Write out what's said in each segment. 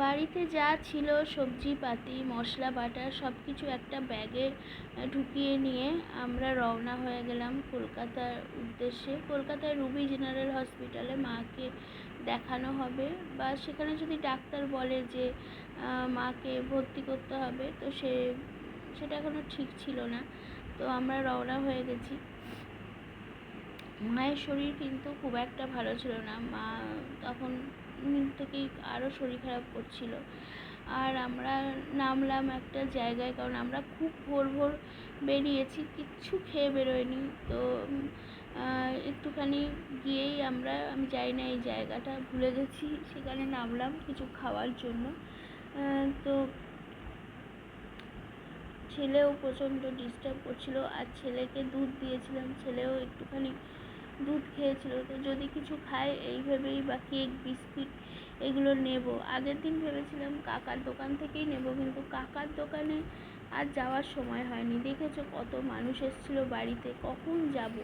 বাড়িতে যা ছিল সবজিপাতি মশলা বাটা সব কিছু একটা ব্যাগে ঢুকিয়ে নিয়ে আমরা রওনা হয়ে গেলাম কলকাতার উদ্দেশ্যে। কলকাতায় রুবি জেনারেল হসপিটালে মাকে দেখানো হবে, বা সেখানে যদি ডাক্তার বলে যে মাকে ভর্তি করতে হবে, তো সেটা এখনও ঠিক ছিল না। তো আমরা রওনা হয়ে গেছি। মায়ের শরীর কিন্তু খুব একটা ভালো ছিল না। মা তখন থেকেই আরও শরীর খারাপ করছিল। আর আমরা নামলাম একটা জায়গায়, কারণ আমরা খুব ভোর ভোর বেরিয়েছি, কিচ্ছু খেয়ে বেরোয়নি। তো একটুখানি গিয়েই আমি জানি না এই জায়গাটা ভুলে গেছি, সেখানে নামলাম কিছু খাওয়ার জন্য। তো ছেলেও প্রচণ্ড ডিস্টার্ব করছিল, আর ছেলেকে দুধ দিয়েছিলাম, ছেলেও একটুখানি দুধ খেয়েছিল। তো যদি কিছু খায় এই ভেবেই, বা কেক বিস্কিট এগুলো নেব। আগের দিন ভেবেছিলাম কাকার দোকান থেকেই নেব, কিন্তু কাকার দোকানে আর যাওয়ার সময় হয়নি। দেখেছো কত মানুষ এসেছিল বাড়িতে, কখন যাব।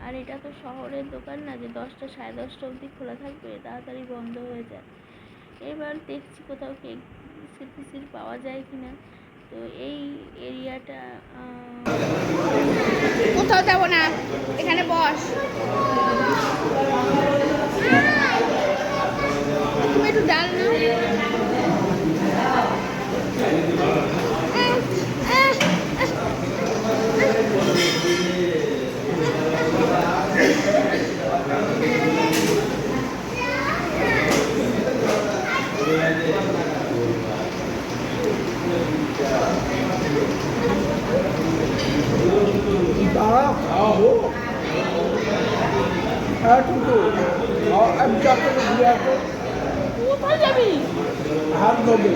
আর এটা তো শহরের দোকান না যে 10টা সাড়ে 10টা অবধি খোলা থাকবে, তাড়াতাড়ি বন্ধ হয়ে যায়। এবার দেখছি কোথাও কেক বিস্কিট পাওয়া যায় কিনা। তো এই এরিয়াটা কোথাও যাবো না, এখানে বস। তুমি একটু ডাল না। কোথায় যাবি? হাত ধোবে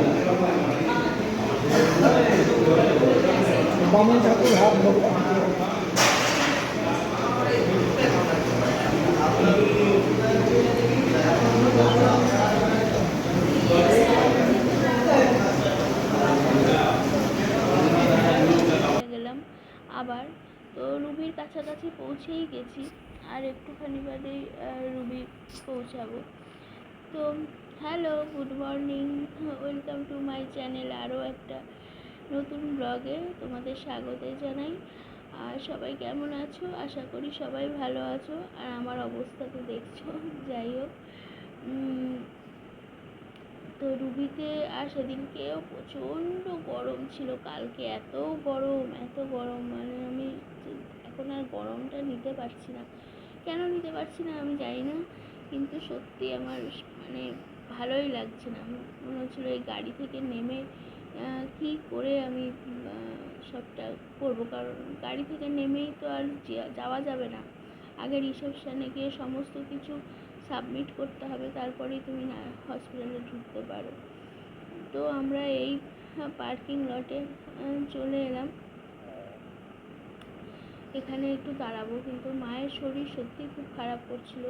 বামুন ঠাকুর, হাত ধোবে। গেলাম আবার। তো রুবির কাছাকাছি পৌঁছেই গেছি, আর একটুখানি বাদেই রুবি পৌঁছাবো। তো hello, good morning, welcome to my channel. আরও একটা নতুন ব্লগে তোমাদের স্বাগত জানাই। আর সবাই কেমন আছো? আশা করি সবাই ভালো আছো। আর আমার অবস্থা তো দেখছো, যাই হোক। তো রুবিতে আর সেদিনকেও প্রচণ্ড গরম ছিল। কালকে এত গরম, মানে আমি এখন আর গরমটা নিতে পারছি না। কেন নিতে পারছি না আমি জানি না, কিন্তু সত্যি আমার মানে ভালোই লাগছে না। মনে হচ্ছিল এই গাড়ি থেকে নেমে কী করে আমি সবটা করবো, কারণ গাড়ি থেকে নেমেই তো আর যাওয়া যাবে না। আগে রিসেপশানে গিয়ে সমস্ত কিছু সাবমিট করতে হবে, তারপরেই তুমি না হসপিটালে ঢুকতে পারো। তো আমরা এই পার্কিং লটে চলে এলাম। এখানে একটু দাঁড়াবো, কিন্তু মায়ের শরীর সত্যি খুব খারাপ করছিল।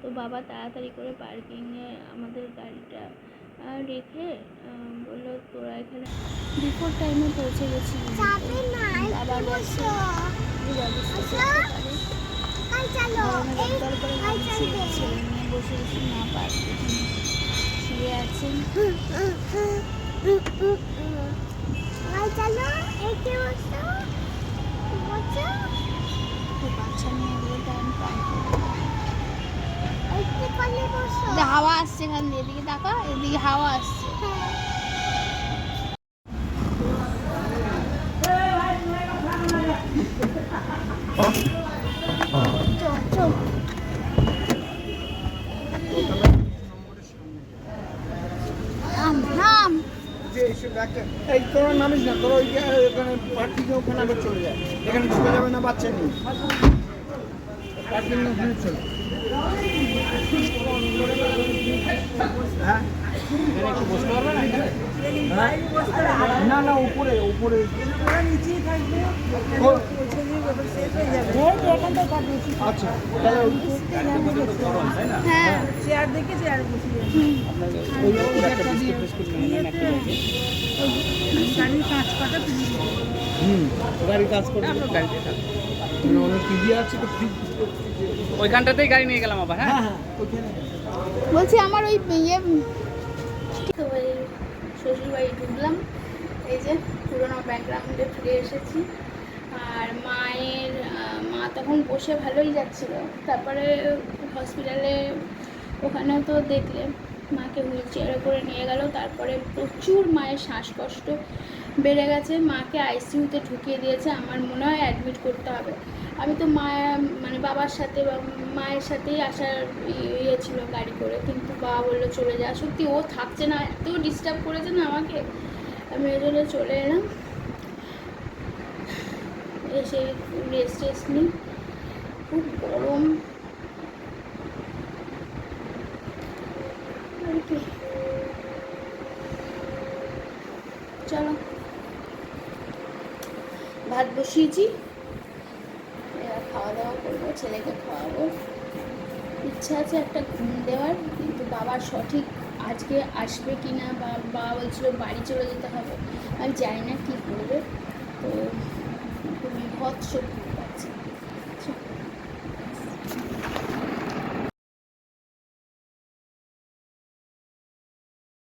তো বাবা তাড়াতাড়ি করে পার্কিংয়ে আমাদের গাড়িটা রেখে বললো তোরা এখানে বিফোর টাইমে পৌঁছে গেছি। বাবা গেছে দরকার করে ছেলে নিয়ে বসে না পারবে, শুয়ে আছেন। বাচ্চা নিয়ে এগুলো টাইম পাই। হাওয়া আসছে এখান দিয়ে, এদিকে তাকা, এদিকে হাওয়া আসছে। এই তোরা নামিস না, তোরা ওইখানে পার্কিং ওখানে আবার চলে যায়, এখানে ঢুকে যাবে না, বাচ্চা নেই পার্কিং ওখানে চলে। হ্যাঁ না না, উপরে উপরে আচ্ছা, হ্যাঁ চেয়ার দেখে চেয়ার বসে গাড়ির কাঁচ পাটা গাড়ি কাজ করে অনেক টিভি আছে তো, ওইখানটাতেই গাড়ি নিয়ে গেলাম আবার। হ্যাঁ হ্যাঁ হ্যাঁ ওইখানে বলছি আমার ওই ইয়ে তো এই শ্বশুরবাড়ি ঢুকলাম, এই যে পুরোনো ব্যাকগ্রাউন্ডে ফিরে এসেছি। আর মা তখন বসে ভালোই যাচ্ছিল, তারপরে হসপিটালে ওখানেও তো দেখলে মাকে হুইল চেয়ারে করে নিয়ে গেল। তারপরে প্রচুর মায়ের শ্বাসকষ্ট বেড়ে গেছে, মাকে আইসিইউতে ঢুকিয়ে দিয়েছে। আমার মনে হয় অ্যাডমিট করতে হবে। আমি তো মানে বাবার সাথে বা মায়ের সাথেই আসার ইয়ে ছিল গাড়ি করে, কিন্তু বাবা বললো চলে যা। সত্যি ও থাকছে না, এত ডিস্টার্ব করেছে না আমাকে, আমি ওই জন্য চলে এলাম। এসে রেস্ট নিই, খুব গরম আর কি। চলো, ভাত বসিয়েছি, এবার খাওয়া দাওয়া করবো, ছেলেকে খাওয়াবো। ইচ্ছা আছে একটা ঘুম দেওয়ার, কিন্তু বাবা সঠিক আজকে আসবে কি না, বা বাবা বলছিল বাড়ি চলে যেতে হবে, আমি জানি না কী করবে। তো বিভৎস